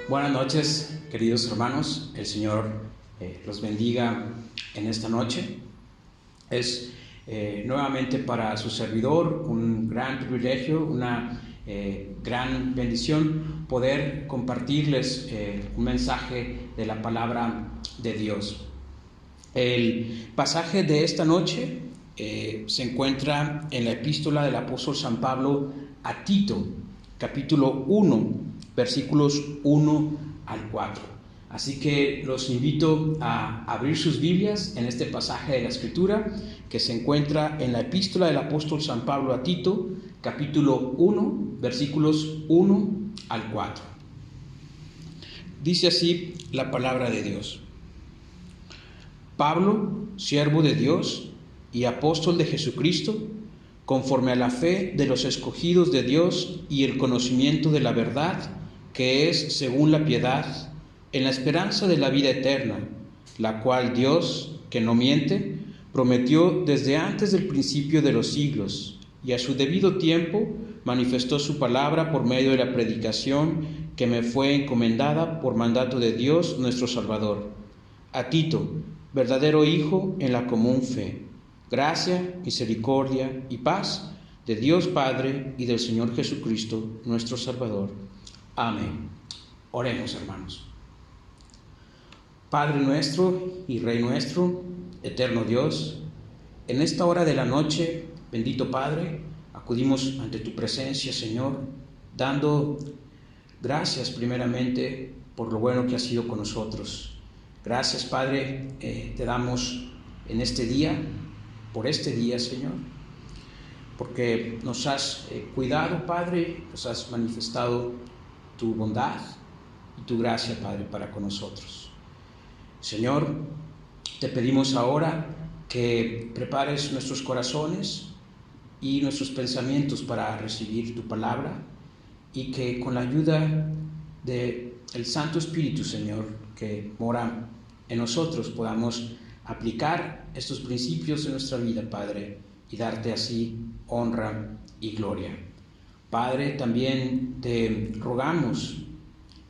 Buenas noches, queridos hermanos. El Señor los bendiga en esta noche. Es nuevamente para su servidor un gran privilegio, una gran bendición poder compartirles un mensaje de la palabra de Dios. El pasaje de esta noche se encuentra en la epístola del apóstol San Pablo a Tito, capítulo 1, versículos 1 al 4. Así que los invito a abrir sus Biblias en este pasaje de la Escritura que se encuentra en la epístola del apóstol San Pablo a Tito, capítulo 1, versículos 1 al 4. Dice así la palabra de Dios. Pablo, siervo de Dios y apóstol de Jesucristo, conforme a la fe de los escogidos de Dios y el conocimiento de la verdad, que es según la piedad, en la esperanza de la vida eterna, la cual Dios, que no miente, prometió desde antes del principio de los siglos, y a su debido tiempo manifestó su palabra por medio de la predicación que me fue encomendada por mandato de Dios nuestro Salvador. A Tito, verdadero hijo en la común fe, gracia, misericordia y paz de Dios Padre y del Señor Jesucristo, nuestro Salvador. Amén. Oremos, hermanos. Padre nuestro y Rey nuestro, eterno Dios, en esta hora de la noche, bendito Padre, acudimos ante tu presencia, Señor, dando gracias primeramente por lo bueno que has sido con nosotros. Gracias, Padre, te damos en este día, por este día, Señor, porque nos has cuidado, Padre, nos has manifestado tu bondad y tu gracia, Padre, para con nosotros. Señor, te pedimos ahora que prepares nuestros corazones y nuestros pensamientos para recibir tu palabra y que con la ayuda del Santo Espíritu, Señor, que mora en nosotros, podamos aplicar estos principios en nuestra vida, Padre, y darte así honra y gloria. Padre, también te rogamos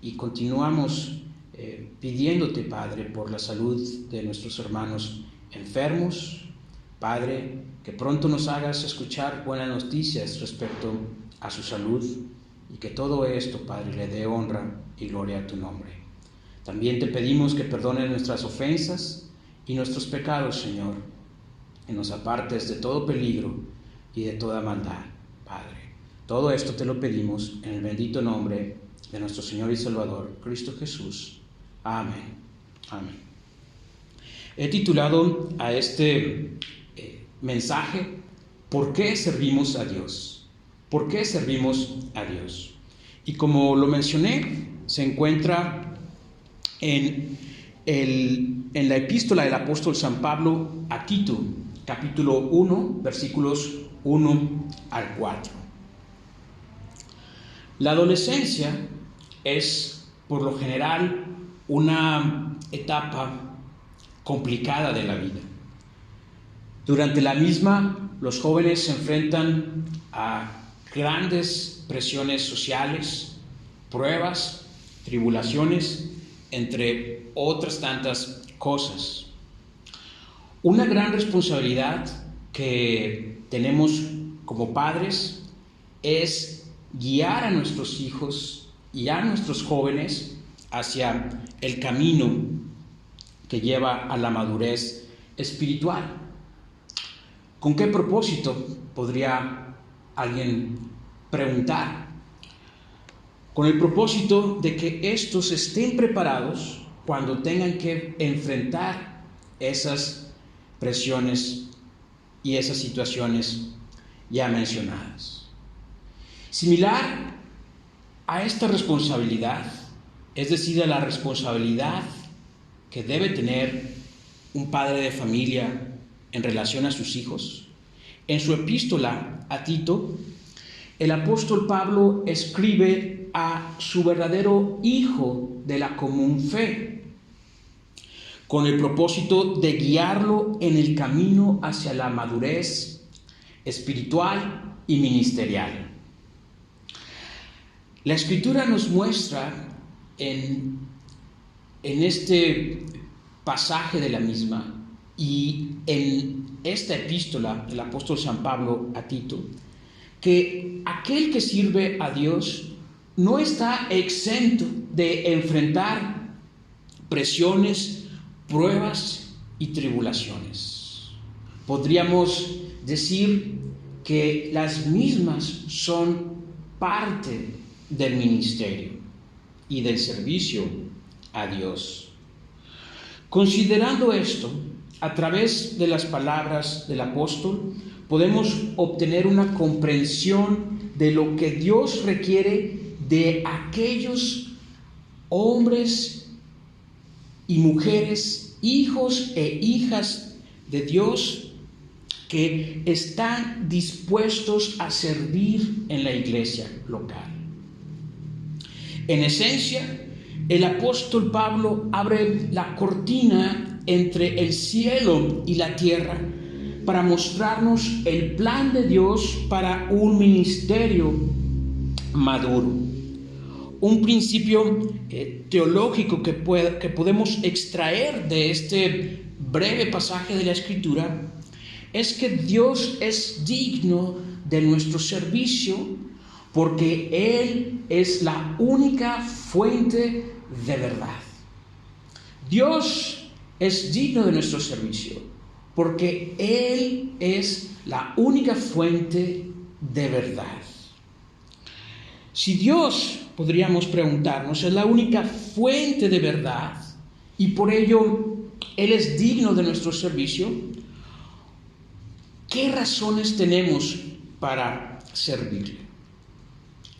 y continuamos pidiéndote, Padre, por la salud de nuestros hermanos enfermos. Padre, que pronto nos hagas escuchar buenas noticias respecto a su salud y que todo esto, Padre, le dé honra y gloria a tu nombre. También te pedimos que perdones nuestras ofensas y nuestros pecados, Señor, y nos apartes de todo peligro y de toda maldad, Padre. Todo esto te lo pedimos en el bendito nombre de nuestro Señor y Salvador, Cristo Jesús. Amén. Amén. He titulado a este mensaje, ¿por qué servimos a Dios? ¿Por qué servimos a Dios? Y como lo mencioné, se encuentra en la epístola del apóstol San Pablo a Tito, capítulo 1, versículos 1 al 4. La adolescencia es, por lo general, una etapa complicada de la vida. Durante la misma, los jóvenes se enfrentan a grandes presiones sociales, pruebas, tribulaciones, entre otras tantas cosas. Una gran responsabilidad que tenemos como padres es guiar a nuestros hijos y a nuestros jóvenes hacia el camino que lleva a la madurez espiritual. ¿Con qué propósito? Podría alguien preguntar. Con el propósito de que estos estén preparados cuando tengan que enfrentar esas presiones y esas situaciones ya mencionadas. Similar a esta responsabilidad, es decir, a la responsabilidad que debe tener un padre de familia en relación a sus hijos, en su epístola a Tito, el apóstol Pablo escribe a su verdadero hijo de la común fe, con el propósito de guiarlo en el camino hacia la madurez espiritual y ministerial. La Escritura nos muestra en este pasaje de la misma y en esta epístola del apóstol San Pablo a Tito, que aquel que sirve a Dios no está exento de enfrentar presiones, pruebas y tribulaciones. Podríamos decir que las mismas son parte del ministerio y del servicio a Dios. Considerando esto, a través de las palabras del apóstol, podemos obtener una comprensión de lo que Dios requiere de aquellos hombres y mujeres, hijos e hijas de Dios, que están dispuestos a servir en la iglesia local. En esencia, el apóstol Pablo abre la cortina entre el cielo y la tierra para mostrarnos el plan de Dios para un ministerio maduro. Un principio teológico que podemos extraer de este breve pasaje de la Escritura es que Dios es digno de nuestro servicio porque Él es la única fuente de verdad. Dios es digno de nuestro servicio porque Él es la única fuente de verdad. Si Dios, podríamos preguntarnos, es la única fuente de verdad y por ello Él es digno de nuestro servicio, ¿qué razones tenemos para servirle?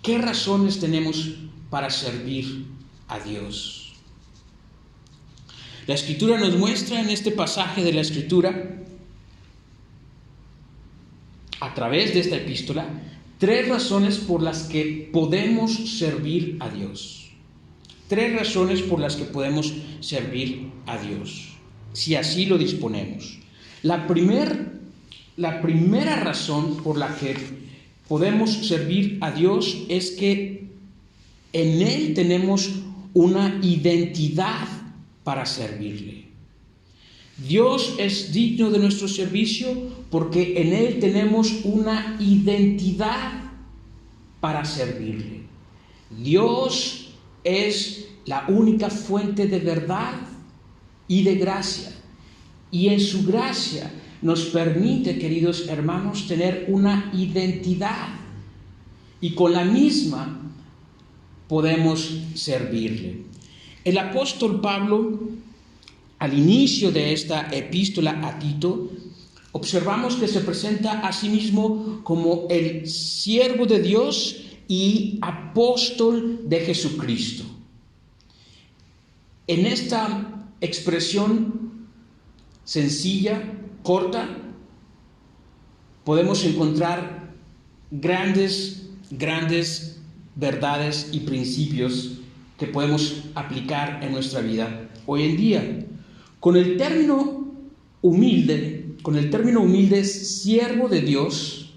¿Qué razones tenemos para servir a Dios? La Escritura nos muestra en este pasaje de la Escritura, a través de esta epístola, 3 razones por las que podemos servir a Dios. 3 razones por las que podemos servir a Dios, si así lo disponemos. La primera razón por la que podemos servir a Dios es que en Él tenemos una identidad para servirle. Dios es digno de nuestro servicio porque en Él tenemos una identidad para servirle. Dios es la única fuente de verdad y de gracia. Y en su gracia nos permite, queridos hermanos, tener una identidad. Y con la misma podemos servirle. El apóstol Pablo, al inicio de esta epístola a Tito, observamos que se presenta a sí mismo como el siervo de Dios y apóstol de Jesucristo. En esta expresión sencilla, corta, podemos encontrar grandes verdades y principios que podemos aplicar en nuestra vida hoy en día. Con el término humilde, siervo de Dios,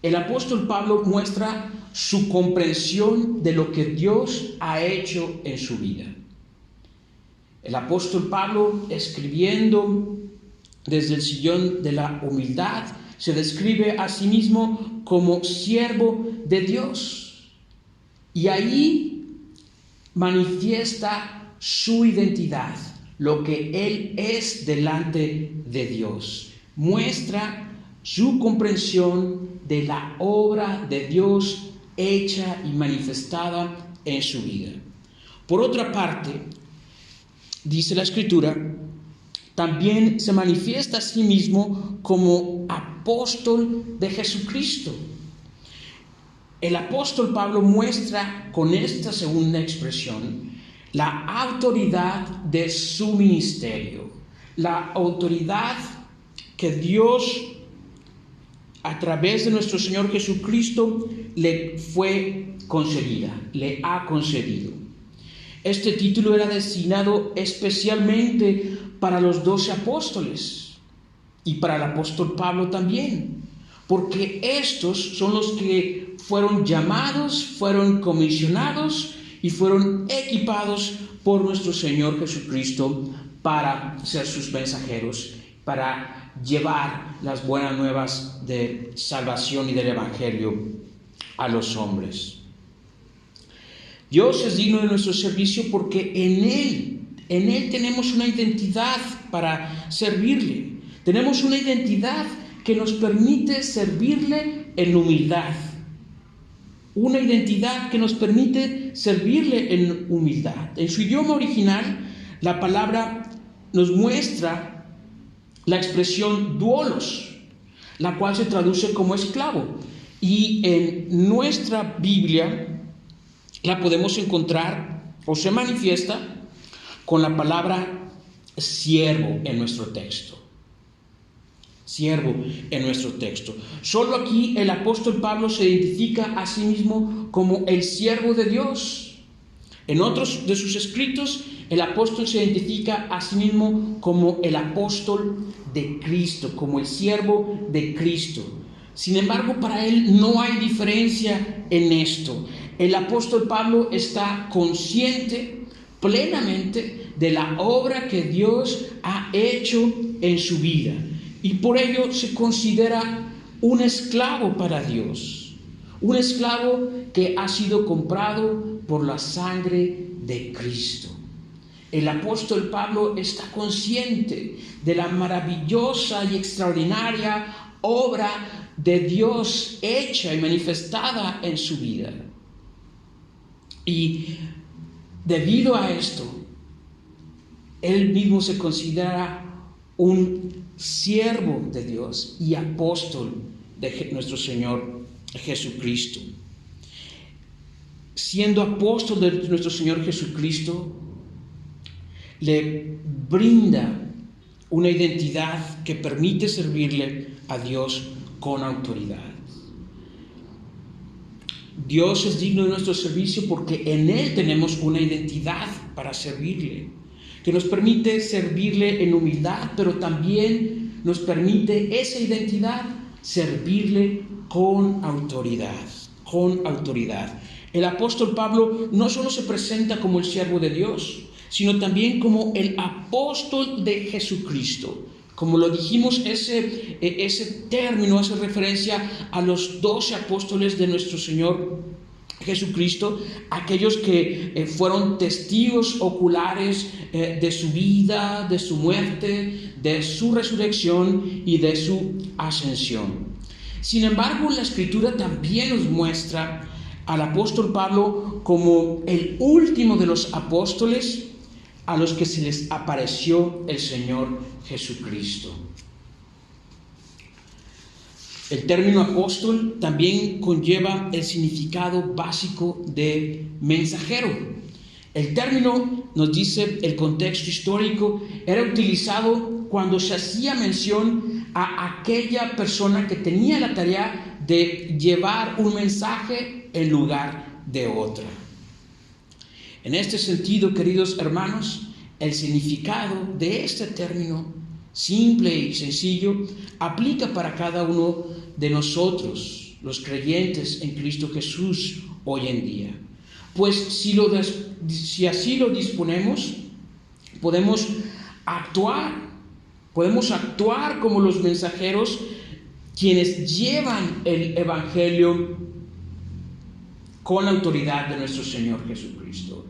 el apóstol Pablo muestra su comprensión de lo que Dios ha hecho en su vida. El apóstol Pablo, escribiendo desde el sillón de la humildad, se describe a sí mismo como siervo de Dios. Y ahí manifiesta su identidad, lo que Él es delante de Dios. Muestra su comprensión de la obra de Dios hecha y manifestada en su vida. Por otra parte, dice la Escritura, también se manifiesta a sí mismo como apóstol de Jesucristo. El apóstol Pablo muestra con esta segunda expresión la autoridad de su ministerio, la autoridad que Dios, a través de nuestro Señor Jesucristo, le fue concedida, le ha concedido. Este título era destinado especialmente para los 12 apóstoles y para el apóstol Pablo también, porque estos son los que fueron llamados, fueron comisionados y fueron equipados por nuestro Señor Jesucristo para ser sus mensajeros, para llevar las buenas nuevas de salvación y del Evangelio a los hombres. Dios es digno de nuestro servicio porque en Él tenemos una identidad para servirle. Tenemos una identidad que nos permite servirle en humildad. Una identidad que nos permite servirle en humildad. En su idioma original, la palabra nos muestra la expresión doulos, la cual se traduce como esclavo. Y en nuestra Biblia la podemos encontrar o se manifiesta con la palabra siervo en nuestro texto. Siervo en nuestro texto. Solo aquí el apóstol Pablo se identifica a sí mismo como el siervo de Dios. En otros de sus escritos, el apóstol se identifica a sí mismo como el apóstol de Cristo, como el siervo de Cristo. Sin embargo, para él no hay diferencia en esto. El apóstol Pablo está consciente plenamente de la obra que Dios ha hecho en su vida y por ello se considera un esclavo para Dios, un esclavo que ha sido comprado por la sangre de Cristo. El apóstol Pablo está consciente de la maravillosa y extraordinaria obra de Dios hecha y manifestada en su vida. Y debido a esto, él mismo se considera un siervo de Dios y apóstol de nuestro Señor Jesucristo. Siendo apóstol de nuestro Señor Jesucristo, le brinda una identidad que permite servirle a Dios con autoridad. Dios es digno de nuestro servicio porque en Él tenemos una identidad para servirle, que nos permite servirle en humildad, pero también nos permite esa identidad servirle con autoridad, con autoridad. El apóstol Pablo no solo se presenta como el siervo de Dios, sino también como el apóstol de Jesucristo. Como lo dijimos, ese término hace referencia a los 12 apóstoles de nuestro Señor Jesucristo, aquellos que fueron testigos oculares de su vida, de su muerte, de su resurrección y de su ascensión. Sin embargo, la Escritura también nos muestra al apóstol Pablo como el último de los apóstoles a los que se les apareció el Señor Jesucristo. El término apóstol también conlleva el significado básico de mensajero. El término, nos dice el contexto histórico, era utilizado cuando se hacía mención a aquella persona que tenía la tarea de llevar un mensaje en lugar de otra. En este sentido, queridos hermanos, el significado de este término, simple y sencillo, aplica para cada uno de nosotros, los creyentes en Cristo Jesús, hoy en día. Pues si así lo disponemos, podemos actuar como los mensajeros quienes llevan el Evangelio con la autoridad de nuestro Señor Jesucristo.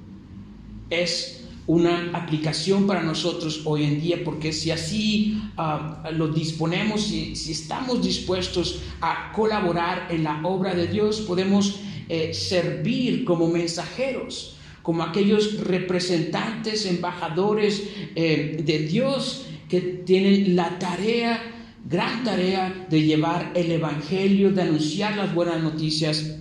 Es una aplicación para nosotros hoy en día, porque si así lo disponemos, si estamos dispuestos a colaborar en la obra de Dios, podemos servir como mensajeros, como aquellos representantes, embajadores de Dios que tienen la gran tarea de llevar el Evangelio, de anunciar las buenas noticias,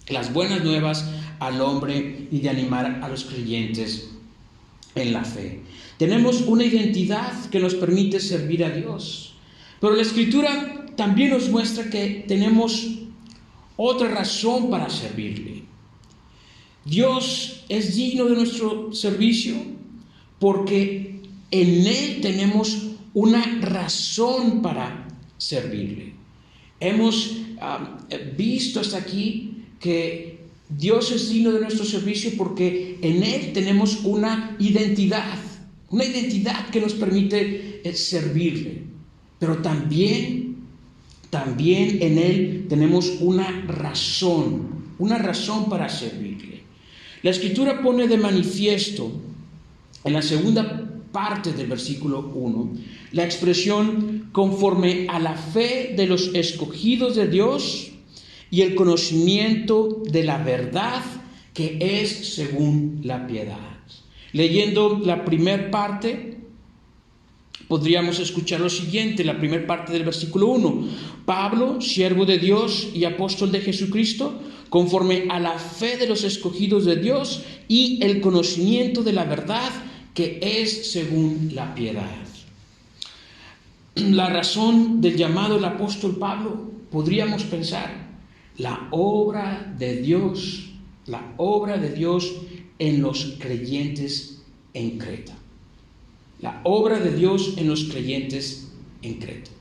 las buenas nuevas al hombre y de animar a los creyentes en la fe. Tenemos una identidad que nos permite servir a Dios, pero la Escritura también nos muestra que tenemos otra razón para servirle. Dios es digno de nuestro servicio porque en Él tenemos una razón para servirle. Hemos visto hasta aquí que Dios es digno de nuestro servicio porque en Él tenemos una identidad que nos permite servirle. Pero también en Él tenemos una razón para servirle. La Escritura pone de manifiesto en la segunda parte del versículo 1 la expresión conforme a la fe de los escogidos de Dios y el conocimiento de la verdad que es según la piedad. Leyendo la primera parte, podríamos escuchar lo siguiente, la primera parte del versículo 1. Pablo, siervo de Dios y apóstol de Jesucristo, conforme a la fe de los escogidos de Dios y el conocimiento de la verdad que es según la piedad. La razón del llamado del apóstol Pablo, podríamos pensar, la obra de Dios en los creyentes en Creta. La obra de Dios en los creyentes en Creta.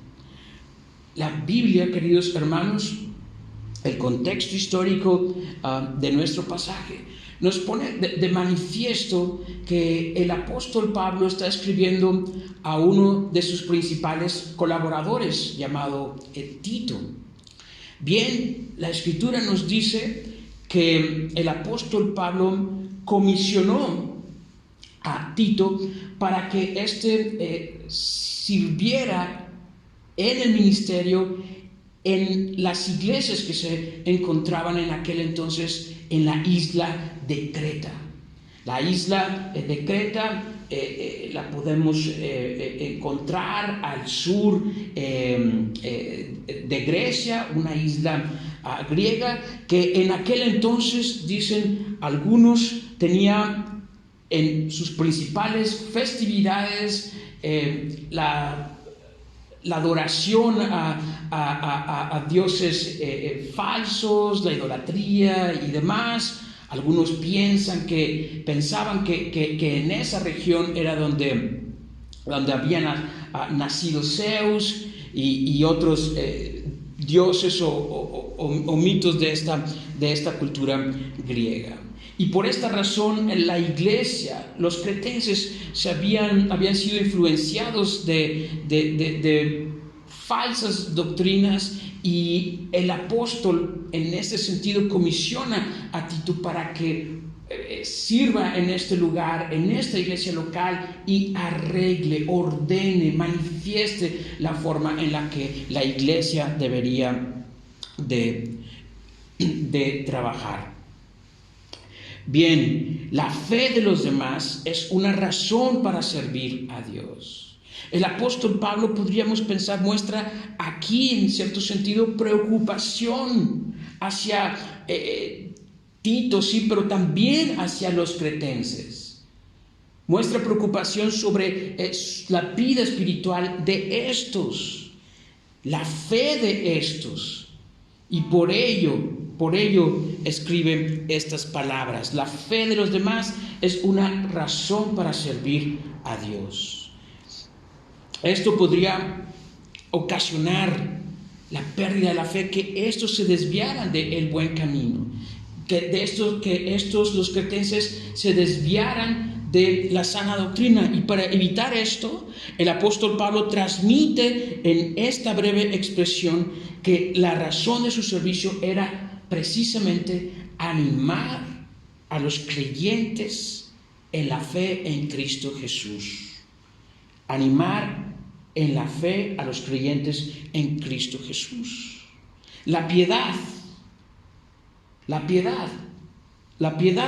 La Biblia, queridos hermanos, el contexto histórico de nuestro pasaje, nos pone de manifiesto que el apóstol Pablo está escribiendo a uno de sus principales colaboradores, llamado Tito. Bien, la Escritura nos dice que el apóstol Pablo comisionó a Tito para que éste sirviera en el ministerio en las iglesias que se encontraban en aquel entonces en la isla de Creta. La isla de Creta la podemos encontrar al sur de Grecia, una isla griega que en aquel entonces, dicen algunos, tenía en sus principales festividades la adoración a dioses falsos, la idolatría y demás. Algunos pensaban que en esa región era donde habían nacido Zeus y otros dioses o mitos de esta cultura griega. Y por esta razón la iglesia, los cretenses habían sido influenciados de falsas doctrinas, y el apóstol en este sentido comisiona a Tito para que sirva en este lugar, en esta iglesia local, y arregle, ordene, manifieste la forma en la que la iglesia debería de trabajar. Bien, la fe de los demás es una razón para servir a Dios. El apóstol Pablo, podríamos pensar, muestra aquí en cierto sentido preocupación hacia Tito, sí, pero también hacia los cretenses. Muestra preocupación sobre la vida espiritual de estos, la fe de estos, y por ello escribe estas palabras. La fe de los demás es una razón para servir a Dios. Esto podría ocasionar la pérdida de la fe, que estos se desviaran del buen camino, que los cretenses se desviaran de la sana doctrina. Y para evitar esto, el apóstol Pablo transmite en esta breve expresión que la razón de su servicio era precisamente animar a los creyentes en la fe en Cristo Jesús. Animar en la fe a los creyentes en Cristo Jesús. La piedad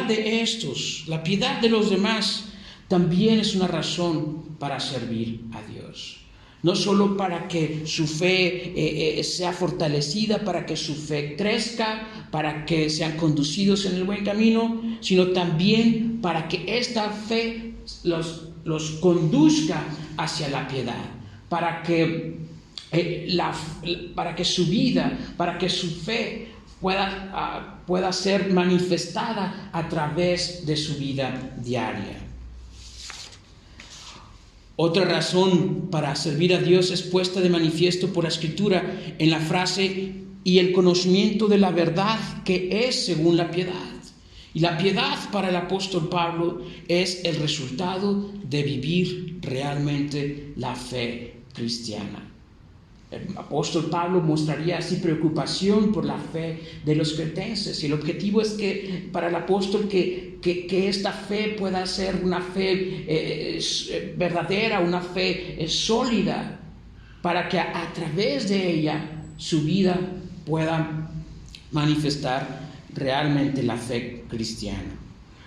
de estos, la piedad de los demás, también es una razón para servir a Dios. No solo para que su fe sea fortalecida, para que su fe crezca, para que sean conducidos en el buen camino, sino también para que esta fe los conduzca hacia la piedad, para que su vida, para que su fe pueda ser manifestada a través de su vida diaria. Otra razón para servir a Dios es puesta de manifiesto por la Escritura en la frase y el conocimiento de la verdad que es según la piedad. Y la piedad para el apóstol Pablo es el resultado de vivir realmente la fe cristiana. El apóstol Pablo mostraría así preocupación por la fe de los cretenses. Y el objetivo es que para el apóstol que esta fe pueda ser una fe verdadera, una fe sólida, para que a través de ella su vida pueda manifestar realmente la fe cristiana.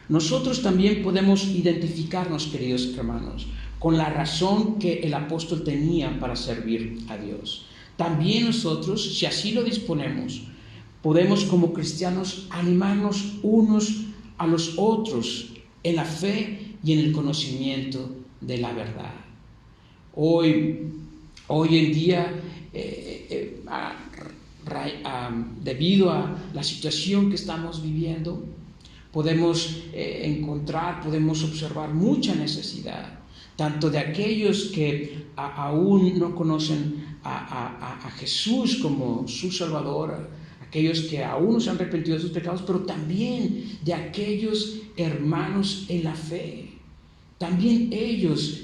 Nosotros también podemos identificarnos, queridos hermanos, con la razón que el apóstol tenía para servir a Dios. También nosotros, si así lo disponemos, podemos como cristianos animarnos unos a los otros en la fe y en el conocimiento de la verdad. Hoy en día, debido a la situación que estamos viviendo, podemos observar mucha necesidad, tanto de aquellos que aún no conocen a Jesús como su Salvador, aquellos que aún no se han arrepentido de sus pecados, pero también de aquellos hermanos en la fe. También ellos,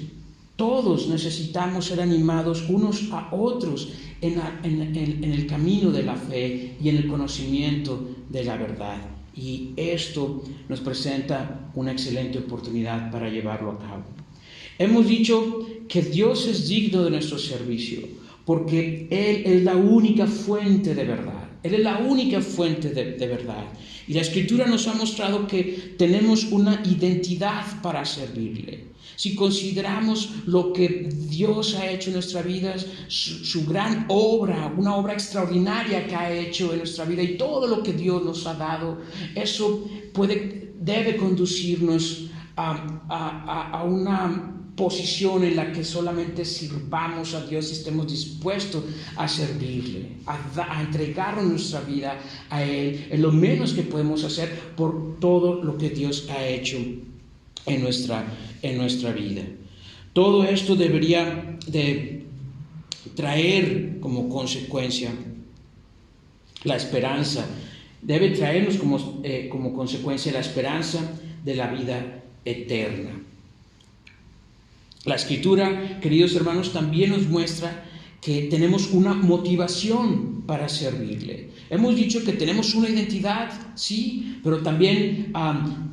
todos necesitamos ser animados unos a otros en el camino de la fe y en el conocimiento de la verdad. Y esto nos presenta una excelente oportunidad para llevarlo a cabo. Hemos dicho que Dios es digno de nuestro servicio porque Él es la única fuente de verdad. Él es la única fuente de verdad. Y la Escritura nos ha mostrado que tenemos una identidad para servirle. Si consideramos lo que Dios ha hecho en nuestra vida, su gran obra, una obra extraordinaria que ha hecho en nuestra vida y todo lo que Dios nos ha dado, eso debe conducirnos a una posición en la que solamente sirvamos a Dios y estemos dispuestos a servirle, a entregarnos nuestra vida a Él, en lo menos que podemos hacer por todo lo que Dios ha hecho en nuestra vida. Todo esto debería de traer como consecuencia la esperanza, debe traernos como consecuencia la esperanza de la vida eterna. La Escritura, queridos hermanos, también nos muestra que tenemos una motivación para servirle. Hemos dicho que tenemos una identidad, sí, pero también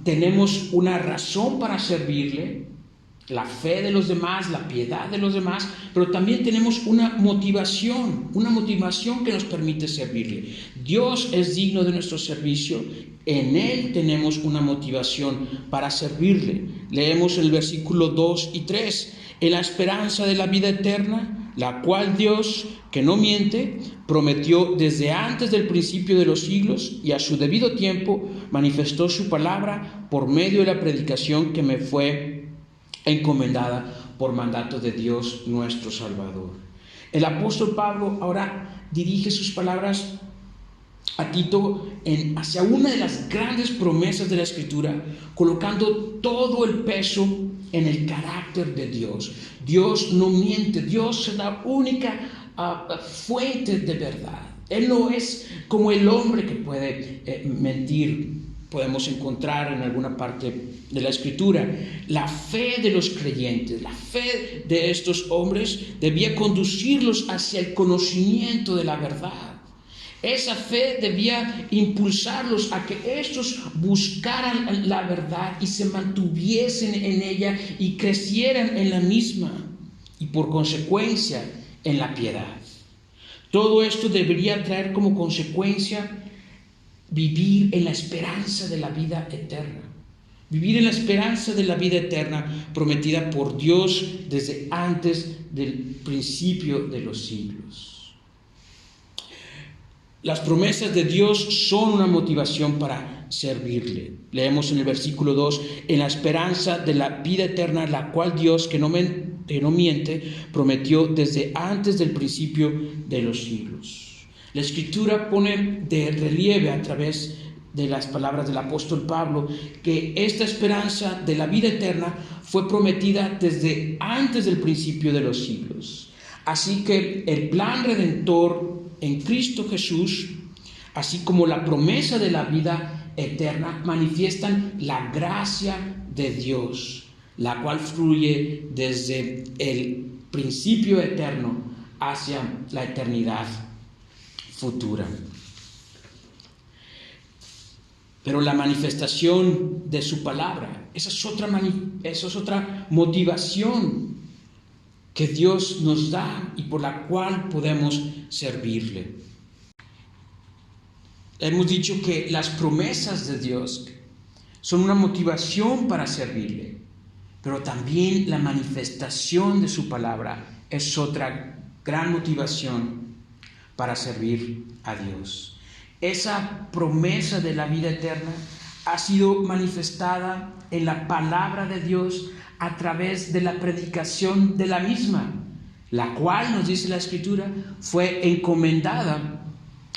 tenemos una razón para servirle, la fe de los demás, la piedad de los demás, pero también tenemos una motivación que nos permite servirle. Dios es digno de nuestro servicio, en Él tenemos una motivación para servirle. Leemos el versículo 2 y 3, en la esperanza de la vida eterna, la cual Dios, que no miente, prometió desde antes del principio de los siglos y a su debido tiempo manifestó su palabra por medio de la predicación que me fue encomendada por mandato de Dios nuestro Salvador. El apóstol Pablo ahora dirige sus palabras a Tito hacia una de las grandes promesas de la Escritura, colocando todo el peso en el carácter de Dios. Dios no miente, Dios es la única fuente de verdad. Él no es como el hombre que puede mentir. Podemos encontrar en alguna parte de la Escritura. La fe de los creyentes, la fe de estos hombres debía conducirlos hacia el conocimiento de la verdad. Esa fe debía impulsarlos a que estos buscaran la verdad y se mantuviesen en ella y crecieran en la misma y por consecuencia en la piedad. Todo esto debería traer como consecuencia vivir en la esperanza de la vida eterna. Vivir en la esperanza de la vida eterna prometida por Dios desde antes del principio de los siglos. Las promesas de Dios son una motivación para servirle. Leemos en el versículo 2, en la esperanza de la vida eterna, la cual Dios, que no miente, prometió desde antes del principio de los siglos. La Escritura pone de relieve a través de las palabras del apóstol Pablo que esta esperanza de la vida eterna fue prometida desde antes del principio de los siglos. Así que el plan redentor en Cristo Jesús, así como la promesa de la vida eterna, manifiestan la gracia de Dios, la cual fluye desde el principio eterno hacia la eternidad futura. Pero la manifestación de su palabra, esa es otra motivación que Dios nos da y por la cual podemos servirle. Hemos dicho que las promesas de Dios son una motivación para servirle, pero también la manifestación de su palabra es otra gran motivación para servir a Dios. Esa promesa de la vida eterna ha sido manifestada en la palabra de Dios a través de la predicación de la misma, la cual, nos dice la Escritura, fue encomendada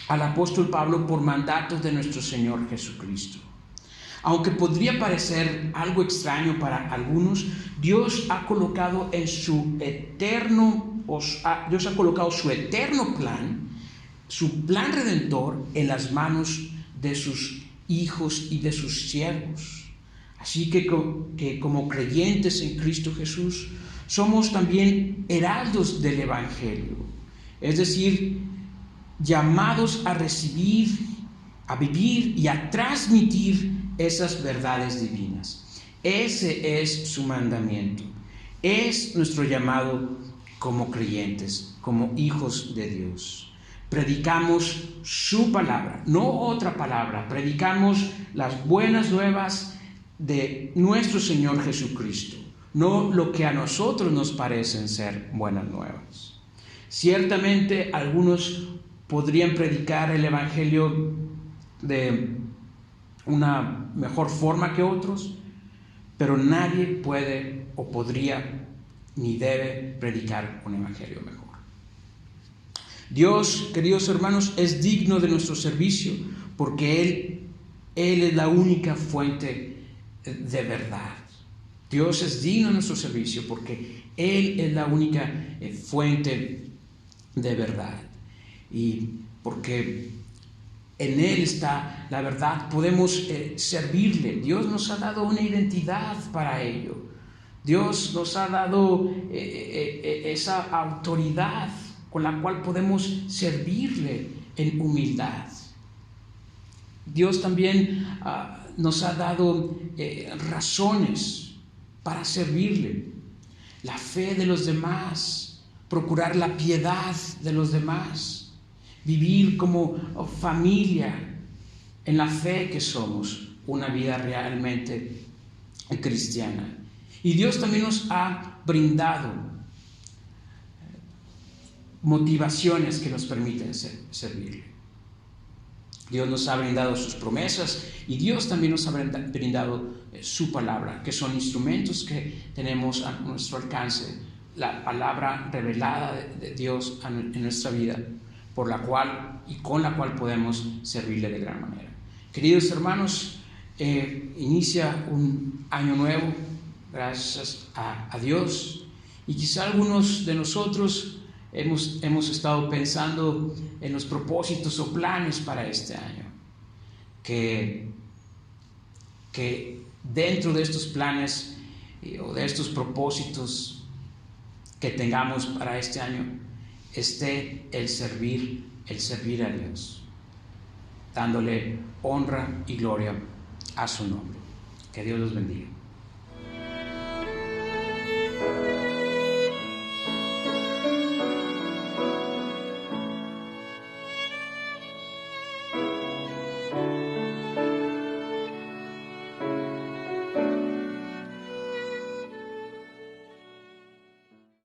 al apóstol Pablo por mandatos de nuestro Señor Jesucristo. Aunque podría parecer algo extraño para algunos, Dios ha colocado su eterno plan, su plan redentor, en las manos de sus hijos y de sus siervos. Así que como creyentes en Cristo Jesús, somos también heraldos del Evangelio, es decir, llamados a recibir, a vivir y a transmitir esas verdades divinas. Ese es su mandamiento, es nuestro llamado como creyentes, como hijos de Dios. Predicamos su palabra, no otra palabra. Predicamos las buenas nuevas de nuestro Señor Jesucristo, no lo que a nosotros nos parecen ser buenas nuevas. Ciertamente algunos podrían predicar el Evangelio de una mejor forma que otros, pero nadie puede o podría ni debe predicar un Evangelio mejor. Dios, queridos hermanos, es digno de nuestro servicio porque Él es la única fuente de verdad. Dios es digno de nuestro servicio porque Él es la única fuente de verdad. Y porque en Él está la verdad, podemos servirle. Dios nos ha dado una identidad para ello. Dios nos ha dado esa autoridad con la cual podemos servirle en humildad. Dios también nos ha dado razones para servirle. La fe de los demás, procurar la piedad de los demás, vivir como familia en la fe que somos, una vida realmente cristiana. Y Dios también nos ha brindado motivaciones que nos permiten servirle. Dios nos ha brindado sus promesas y Dios también nos ha brindado su palabra, que son instrumentos que tenemos a nuestro alcance, la palabra revelada de Dios en nuestra vida, por la cual y con la cual podemos servirle de gran manera. Queridos hermanos, inicia un año nuevo, gracias a Dios, y quizá algunos de nosotros hemos estado pensando en los propósitos o planes para este año, que dentro de estos planes o de estos propósitos que tengamos para este año esté el servir a Dios, dándole honra y gloria a su nombre. Que Dios los bendiga.